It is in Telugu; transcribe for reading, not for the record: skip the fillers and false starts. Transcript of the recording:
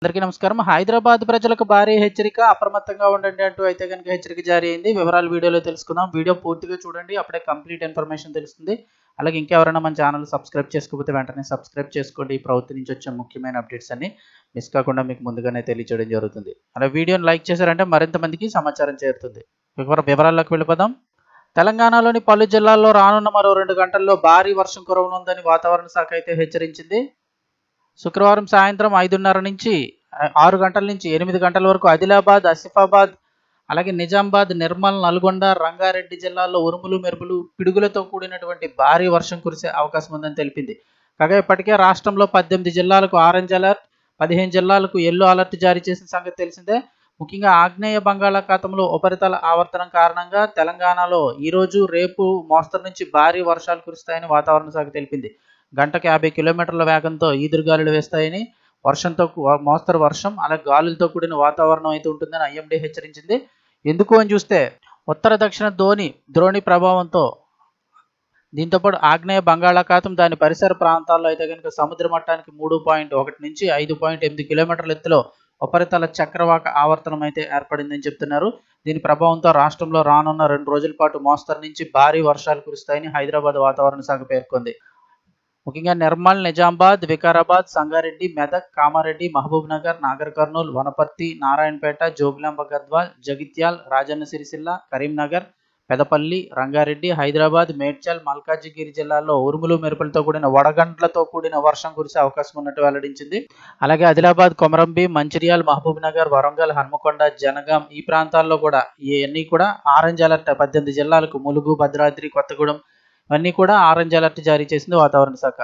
అందరికీ నమస్కారం. హైదరాబాద్ ప్రజలకు భారీ హెచ్చరిక, అప్రమత్తంగా ఉండండి అంటూ అయితే కనుక హెచ్చరిక జారీ అయింది. వివరాలు వీడియోలో తెలుసుకుందాం. వీడియో పూర్తిగా చూడండి, అప్పుడే కంప్లీట్ ఇన్ఫర్మేషన్ తెలుస్తుంది. అలాగే ఇంకెవరైనా మన ఛానల్ సబ్స్క్రైబ్ చేసుకోకపోతే వెంటనే సబ్స్క్రైబ్ చేసుకోండి. ఈ ప్రభుత్వం నుంచి వచ్చే ముఖ్యమైన అప్డేట్స్ అన్ని మిస్ కాకుండా మీకు ముందుగానే తెలియజేయడం జరుగుతుంది. అలా వీడియోని లైక్ చేశారంటే మరింత మందికి సమాచారం చేరుతుంది. వివరాల్లోకి వెళ్ళిపోదాం. తెలంగాణలోని పలు జిల్లాల్లో రానున్న మరో 2 గంటల్లో భారీ వర్షం కురవనుందని వాతావరణ శాఖ అయితే హెచ్చరించింది. శుక్రవారం సాయంత్రం 5:30 నుంచి 6 గంటల నుంచి 8 గంటల వరకు ఆదిలాబాద్, ఆసిఫాబాద్, అలాగే నిజామాబాద్, నిర్మల్, నల్గొండ, రంగారెడ్డి జిల్లాల్లో ఉరుములు, మెరుపులు, పిడుగులతో కూడినటువంటి భారీ వర్షం కురిసే అవకాశం ఉందని తెలిపింది. కాగా ఇప్పటికే రాష్ట్రంలో 18 జిల్లాలకు ఆరెంజ్ అలర్ట్, 15 జిల్లాలకు ఎల్లో అలర్ట్ జారీ చేసిన సంగతి తెలిసిందే. ముఖ్యంగా ఆగ్నేయ బంగాళాఖాతంలో ఉపరితల ఆవర్తనం కారణంగా తెలంగాణలో ఈరోజు, రేపు మోస్తరు నుంచి భారీ వర్షాలు కురుస్తాయని వాతావరణ శాఖ తెలిపింది. గంటకు 50 కిలోమీటర్ల వేగంతో ఈదురుగాలులు వేస్తాయని, వర్షంతో మోస్తరు వర్షం, అలాగే గాలులతో కూడిన వాతావరణం అయితే ఉంటుందని ఐఎండీ హెచ్చరించింది. ఎందుకు అని చూస్తే ఉత్తర దక్షిణ ద్రోణి ప్రభావంతో దీంతోపాటు ఆగ్నేయ బంగాళాఖాతం, దాని పరిసర ప్రాంతాల్లో అయితే కనుక సముద్ర మట్టానికి 3.1 నుంచి 5.8 కిలోమీటర్ల ఎత్తులో ఉపరితల చక్రవాక ఆవర్తనం అయితే ఏర్పడిందని చెప్తున్నారు. దీని ప్రభావంతో రాష్ట్రంలో రానున్న 2 రోజుల పాటు మోస్తరు నుంచి భారీ వర్షాలు కురుస్తాయని హైదరాబాద్ వాతావరణ శాఖ పేర్కొంది. ముఖ్యంగా నిర్మల్, నిజామాబాద్, వికారాబాద్, సంగారెడ్డి, మెదక్, కామారెడ్డి, మహబూబ్ నగర్, నాగర్ కర్నూల్, వనపర్తి, నారాయణపేట, జోగులాంబ గద్వాల్, జగిత్యాల్, రాజన్న సిరిసిల్ల, కరీంనగర్, పెదపల్లి, రంగారెడ్డి, హైదరాబాద్, మేడ్చల్, మల్కాజిగిరి జిల్లాల్లో ఉరుములు, మెరుపులతో కూడిన వడగండ్లతో కూడిన వర్షం కురిసే అవకాశం ఉన్నట్టు వెల్లడించింది. అలాగే ఆదిలాబాద్, కొమరంభీం, మంచిర్యాల్, మహబూబ్ నగర్, వరంగల్, హన్మకొండ, జనగాం ఈ ప్రాంతాల్లో కూడా ఇవన్నీ కూడా ఆరెంజ్ అలర్ట్ 18 జిల్లాలకు, ములుగు, భద్రాద్రి కొత్తగూడెం ఇవన్నీ కూడా ఆరెంజ్ అలర్ట్ జారీ చేసింది వాతావరణ శాఖ.